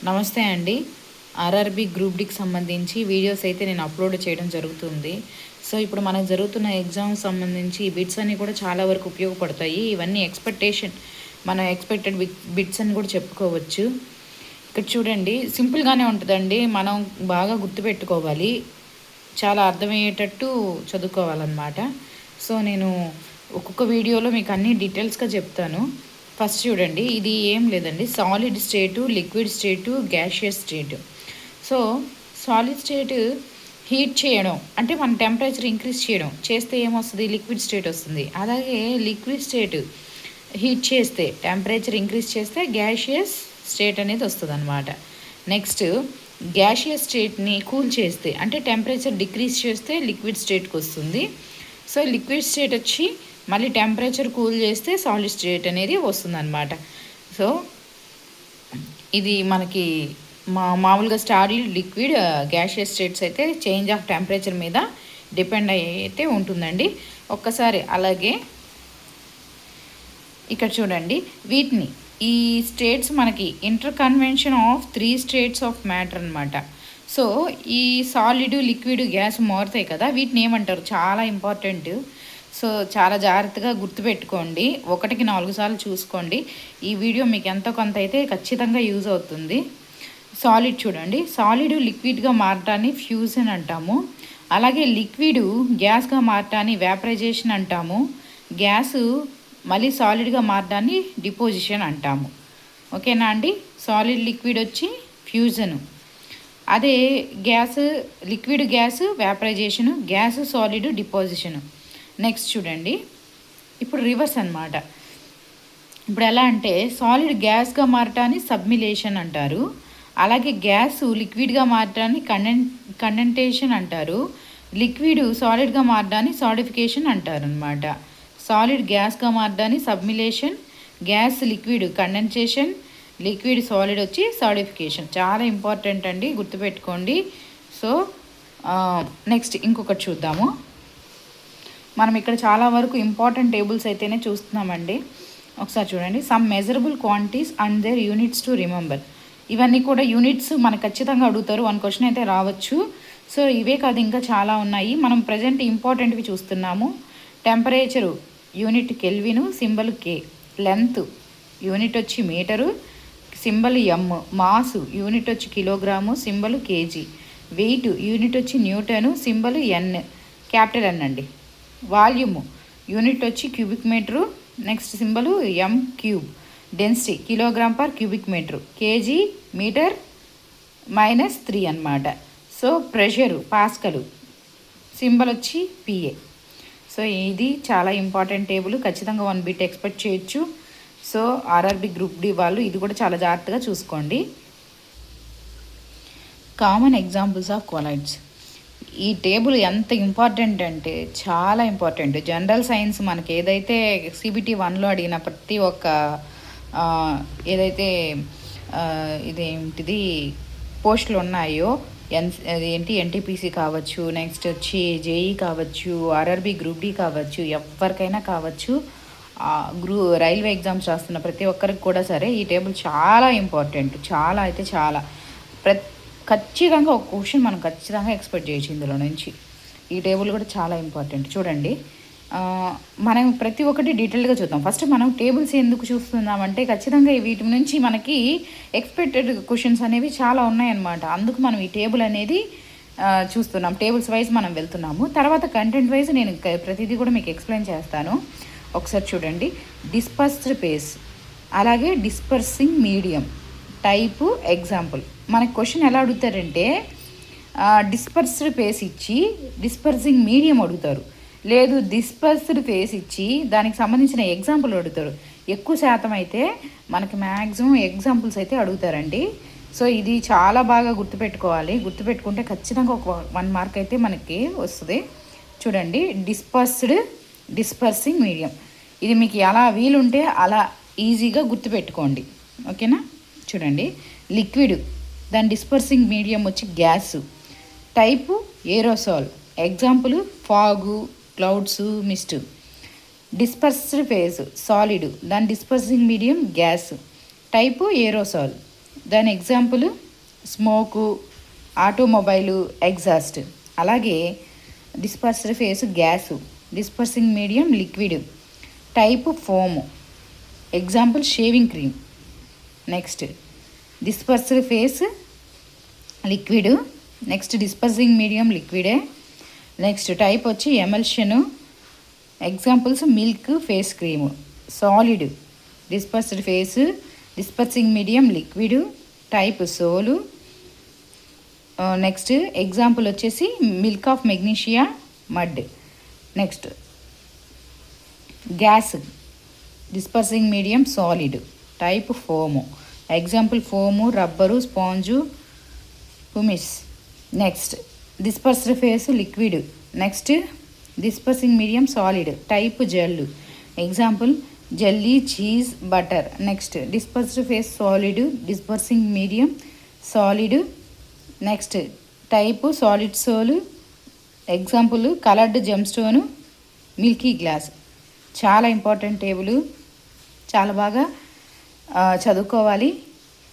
నమస్తే అండి. RRB group డికి సంబంధించి వీడియోస్ అయితే నేను అప్లోడ్ చేయడం జరుగుతుంది. సో ఇప్పుడు మనకు జరుగుతున్న ఎగ్జామ్స్ సంబంధించి ఈ బిట్స్ అన్నీ కూడా చాలా వరకు ఉపయోగపడతాయి. ఇవన్నీ మనం ఎక్స్పెక్టెడ్ బిట్స్ అని కూడా చెప్పుకోవచ్చు. ఇక్కడ చూడండి, సింపుల్గానే ఉంటుందండి. మనం బాగా గుర్తుపెట్టుకోవాలి, చాలా అర్థమయ్యేటట్టు చదువుకోవాలన్నమాట. సో నేను ఒక్కొక్క వీడియోలో మీకు అన్ని డీటెయిల్స్గా చెప్తాను. ఫస్ట్ చూడండి, ఇది ఏం లేదండి, సాలిడ్ స్టేటు, లిక్విడ్ స్టేటు, గ్యాషియస్ స్టేటు. సో సాలిడ్ స్టేట్ హీట్ చేయడం అంటే మన టెంపరేచర్ ఇంక్రీజ్ చేయడం చేస్తే ఏమొస్తుంది, లిక్విడ్ స్టేట్ వస్తుంది. అలాగే లిక్విడ్ స్టేట్ హీట్ చేస్తే, టెంపరేచర్ ఇంక్రీజ్ చేస్తే గ్యాషియస్ స్టేట్ అనేది వస్తుంది అనమాట. నెక్స్ట్ గ్యాషియస్ స్టేట్ని కూల్ చేస్తే అంటే టెంపరేచర్ డిక్రీజ్ చేస్తే లిక్విడ్ స్టేట్కి వస్తుంది. సో లిక్విడ్ స్టేట్ వచ్చి మళ్ళీ టెంపరేచర్ కూల్ చేస్తే సాలిడ్ స్టేట్ అనేది వస్తుందన్నమాట. సో ఇది మనకి మామూలుగా సాలిడ్, లిక్విడ్, గ్యాషియస్ స్టేట్స్ అయితే చేంజ్ ఆఫ్ టెంపరేచర్ మీద డిపెండ్ అయితే ఉంటుందండి. ఒక్కసారి అలాగే ఇక్కడ చూడండి, వీటిని ఈ స్టేట్స్ మనకి inter convention of 3 states of matter అనమాట. సో ఈ సాలిడ్, లిక్విడ్, గ్యాస్ మారుతాయి కదా, వీటిని ఏమంటారు, చాలా ఇంపార్టెంట్. సో చాలా జాగ్రత్తగా గుర్తుపెట్టుకోండి, 1కి 4 సార్లు చూసుకోండి. ఈ వీడియో మీకు ఎంతో కొంత అయితే ఖచ్చితంగా యూజ్ అవుతుంది. సాలిడ్ చూడండి, సాలిడ్ లిక్విడ్గా మారటాన్ని ఫ్యూజన్ అంటాము. అలాగే లిక్విడ్ గ్యాస్గా మారటాన్ని వ్యాపరైజేషన్ అంటాము. గ్యాసు మళ్ళీ సాలిడ్గా మారడాన్ని డిపోజిషన్ అంటాము. ఓకేనా అండి. సాలిడ్ లిక్విడ్ వచ్చి ఫ్యూజను, అదే gas liquid gas vaporization, gas solid deposition. Next చూడండి, ఇప్పుడు రివర్స్ అనమాట. ఇప్పుడు ఎలా అంటే సాలిడ్ గ్యాస్గా మారటాన్ని సబ్మిలేషన్ అంటారు. అలాగే గ్యాస్ లిక్విడ్గా మారటాన్ని కండెంటేషన్ అంటారు. లిక్విడ్ సాలిడ్గా మారడాన్ని సాలిడిఫికేషన్ అంటారు అనమాట. సాలిడ్ గ్యాస్గా మారడాన్ని sublimation, gas liquid condensation, liquid solid వచ్చి సాలిడిఫికేషన్. చాలా ఇంపార్టెంట్ అండి, గుర్తుపెట్టుకోండి. సో నెక్స్ట్ ఇంకొకటి చూద్దాము. మనం ఇక్కడ చాలా వరకు ఇంపార్టెంట్ టేబుల్స్ అయితేనే చూస్తున్నామండి. ఒకసారి చూడండి, some measurable quantities and their units to remember. ఇవన్నీ కూడా యూనిట్స్ మనకు ఖచ్చితంగా అడుగుతారు, 1 క్వశ్చన్ అయితే రావచ్చు. సో ఇవే కాదు, ఇంకా చాలా ఉన్నాయి. మనం ప్రజెంట్ ఇంపార్టెంట్వి చూస్తున్నాము. Temperature unit kelvin, symbol K. Length unit వచ్చి metre, symbol M. Mass unit వచ్చి kilogram, symbol KG. Weight unit వచ్చి newton, symbol N, capital N అండి. వాల్యూము యూనిట్ వచ్చి cubic metre, next symbol M cube. Density kilogram per cubic metre, KG metre -3 అనమాట. So pressure pascal, symbol వచ్చి PA. So ఇది చాలా important table, ఖచ్చితంగా 1 bit expect చేయొచ్చు. So RRB group D వాళ్ళు ఇది కూడా చాలా జాగ్రత్తగా చూసుకోండి. Common examples of colloids. ఈ టేబుల్ ఎంత ఇంపార్టెంట్ అంటే చాలా ఇంపార్టెంట్. జనరల్ సైన్స్ మనకి ఏదైతే సిబిటి 1లో అడిగిన ప్రతి ఒక్క ఏదైతే ఇదేంటిది పోస్టులు ఉన్నాయో, అదేంటి ఎన్టీపీసీ కావచ్చు, నెక్స్ట్ వచ్చి జేఈ కావచ్చు, ఆర్ఆర్బీ గ్రూప్ డి కావచ్చు, ఎవరికైనా కావచ్చు, రైల్వే ఎగ్జామ్స్ రాస్తున్న ప్రతి ఒక్కరికి కూడా సరే ఈ టేబుల్ చాలా ఇంపార్టెంట్. చాలా అయితే చాలా ఖచ్చితంగా ఒక క్వశ్చన్ మనం ఖచ్చితంగా ఎక్స్పెక్ట్ చేయొచ్చు ఇందులో నుంచి. ఈ టేబుల్ కూడా చాలా ఇంపార్టెంట్. చూడండి, మనం ప్రతి ఒక్కటి డీటెయిల్గా చూద్దాం. ఫస్ట్ మనం టేబుల్స్ ఎందుకు చూస్తున్నామంటే ఖచ్చితంగా వీటి నుంచి మనకి ఎక్స్పెక్టెడ్ క్వశ్చన్స్ అనేవి చాలా ఉన్నాయన్నమాట. అందుకు మనం ఈ టేబుల్ అనేది చూస్తున్నాం. టేబుల్స్ వైజ్ మనం వెళ్తున్నాము. తర్వాత కంటెంట్ వైజ్ నేను ప్రతిదీ కూడా మీకు ఎక్స్ప్లెయిన్ చేస్తాను. ఒకసారి చూడండి, డిస్పర్స్డ్ పేస్, అలాగే డిస్పర్సింగ్ మీడియం, టైపు, ఎగ్జాంపుల్. మనకి క్వశ్చన్ ఎలా అడుగుతారంటే డిస్పర్స్డ్ పేస్ ఇచ్చి డిస్పర్సింగ్ మీడియం అడుగుతారు, లేదు డిస్పర్స్డ్ ఫేస్ ఇచ్చి దానికి సంబంధించిన ఎగ్జాంపుల్ అడుగుతారు. ఎక్కువ శాతం అయితే మనకి మ్యాక్సిమం ఎగ్జాంపుల్స్ అయితే అడుగుతారండి. సో ఇది చాలా బాగా గుర్తుపెట్టుకోవాలి. గుర్తుపెట్టుకుంటే ఖచ్చితంగా ఒక 1 మార్క్ అయితే మనకి వస్తుంది. చూడండి, డిస్పర్సింగ్ మీడియం, ఇది మీకు ఎలా వీలుంటే అలా ఈజీగా గుర్తుపెట్టుకోండి. ఓకేనా. చూడండి, లిక్విడ్ దాని డిస్పర్సింగ్ మీడియం వచ్చి gas, type aerosol, example fog, clouds, mist. Dispersed phase solid, దాని dispersing medium gas, type aerosol. దాని ఎగ్జాంపుల్ స్మోకు, ఆటోమొబైలు, ఎగ్జాస్ట్. అలాగే dispersed phase gas, dispersing medium liquid, type foam, example shaving cream. Next dispersed phase liquid, next dispersing medium లిక్విడే, next type వచ్చి emulsion, examples milk, face cream. Solid dispersed phase, dispersing medium liquid, type sol. Next example వచ్చేసి milk of magnesia, mud. Next gas dispersing medium solid, type foam, example foam, rubber, sponge, pumice. Next dispersed phase liquid, next dispersing medium solid, type gel, example jelly, cheese, butter. Next dispersed phase solid, dispersing medium solid, next type solid sol, example coloured gem stone, milky glass. చాలా important table, చాలా బాగా చదువుకోవాలి.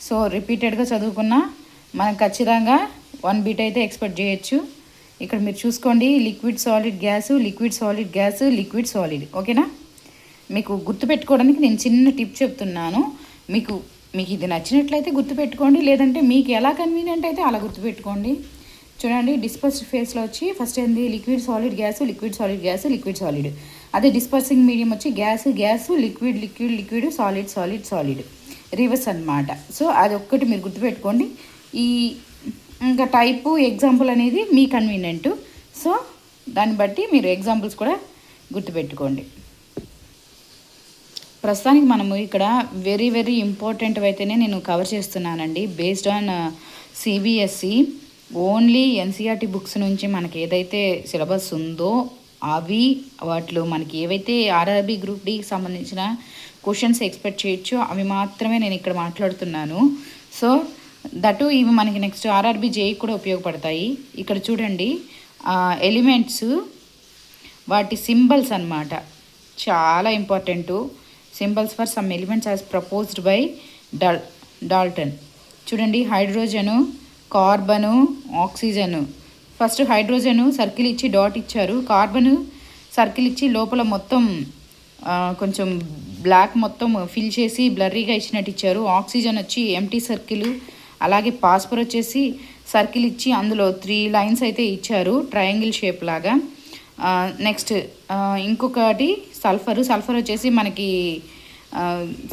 So రిపీటెడ్గా చదువుకున్నా మనం ఖచ్చితంగా 1 bit అయితే expect చేయొచ్చు. ఇక్కడ మీరు చూసుకోండి, liquid solid gas, liquid solid gas, liquid solid. ఓకేనా? మీకు గుర్తుపెట్టుకోవడానికి నేను చిన్న టిప్ చెప్తున్నాను. మీకు ఇది నచ్చినట్లయితే గుర్తుపెట్టుకోండి, లేదంటే మీకు ఎలా కన్వీనియంట్ అయితే అలా గుర్తుపెట్టుకోండి. చూడండి, డిస్పర్స్డ్ ఫేస్లో వచ్చి ఫస్ట్ ఏంది liquid solid gas, liquid solid gas, liquid solid. అదే డిస్పర్సింగ్ మీడియం వచ్చి gas gas, liquid liquid liquid, solid solid solid, reverse అన్నమాట. సో అది ఒక్కటి మీరు గుర్తుపెట్టుకోండి. ఇంకా టైపు ఎగ్జాంపుల్ అనేది మీ కన్వీనియంట్. సో దాన్ని బట్టి మీరు ఎగ్జాంపుల్స్ కూడా గుర్తుపెట్టుకోండి. ప్రస్తుతానికి మనము ఇక్కడ వెరీ వెరీ ఇంపార్టెంట్ అయితేనే నేను కవర్ చేస్తున్నానండి. Based on CBSE only NCERT books నుంచి మనకి ఏదైతే సిలబస్ ఉందో వాటిలో మనకి ఏవైతే ఆర్ఆర్బీ గ్రూప్ డికి సంబంధించిన క్వశ్చన్స్ ఎక్స్పెక్ట్ చేయొచ్చో అవి మాత్రమే నేను ఇక్కడ మాట్లాడుతున్నాను. సో దట్ ఇవి మనకి నెక్స్ట్ ఆర్ఆర్బీ జేఈ కూడా ఉపయోగపడతాయి. ఇక్కడ చూడండి, ఎలిమెంట్స్ వాటి సింబల్స్ అన్నమాట చాలా important. Symbols for some elements as proposed by Dalton. చూడండి, hydrogen, carbon, oxygen. First hydrogen circle ఇచ్చి డాట్ ఇచ్చారు, కార్బను సర్కిల్ ఇచ్చి లోపల మొత్తం కొంచెం బ్లాక్ మొత్తం ఫిల్ చేసి బ్లర్రీగా ఇచ్చినట్టు ఇచ్చారు. ఆక్సిజన్ వచ్చి ఎంటీ సర్కిల్, అలాగే పాస్పర్ వచ్చేసి సర్కిల్ ఇచ్చి అందులో 3 లైన్స్ అయితే ఇచ్చారు ట్రయాంగిల్ షేప్ లాగా. నెక్స్ట్ ఇంకొకటి సల్ఫర్ వచ్చేసి మనకి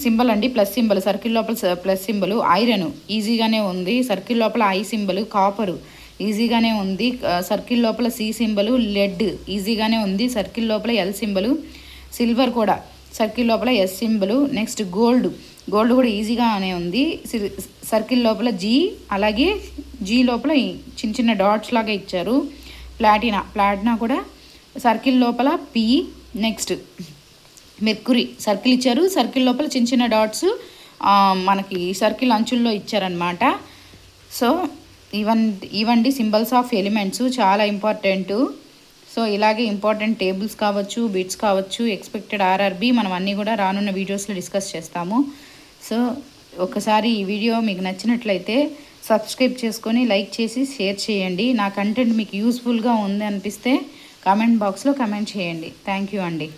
సింబల్ అండి, ప్లస్ సింబల్, సర్కిల్ లోపల ప్లస్ సింబల్. ఐరన్ ఈజీగానే ఉంది, సర్కిల్ లోపల ఐ సింబల్. కాపరు ఈజీగానే ఉంది, సర్కిల్ లోపల సి సింబల్. లెడ్ ఈజీగానే ఉంది, సర్కిల్ లోపల ఎల్ సింబల్. సిల్వర్ కూడా సర్కిల్ లోపల ఎస్ సింబల్. నెక్స్ట్ గోల్డ్ కూడా ఈజీగానే ఉంది, సర్కిల్ లోపల జీ, అలాగే జీ లోపల చిన్న చిన్న డాట్స్ లాగా ఇచ్చారు. ప్లాటినా కూడా సర్కిల్ లోపల పి. నెక్స్ట్ మెర్కురీ సర్కిల్ ఇచ్చారు, సర్కిల్ లోపల చిన్న చిన్న డాట్స్ మనకి సర్కిల్ అంచుల్లో ఇచ్చారనమాట. సో ఇవండి సింబల్స్ ఆఫ్ ఎలిమెంట్స్, చాలా ఇంపార్టెంటు. సో ఇలాగే ఇంపార్టెంట్ టేబుల్స్ కావచ్చు, బిట్స్ కావచ్చు, ఎక్స్పెక్టెడ్ ఆర్ఆర్బీ మనం అన్నీ కూడా రానున్న వీడియోస్లో డిస్కస్ చేస్తాము. సో ఒకసారి ఈ వీడియో మీకు నచ్చినట్లయితే సబ్స్క్రైబ్ చేసుకొని లైక్ చేసి షేర్ చేయండి. నా కంటెంట్ మీకు యూస్ఫుల్గా ఉంది అనిపిస్తే కామెంట్ బాక్స్లో కామెంట్ చేయండి. థ్యాంక్ యూ అండి.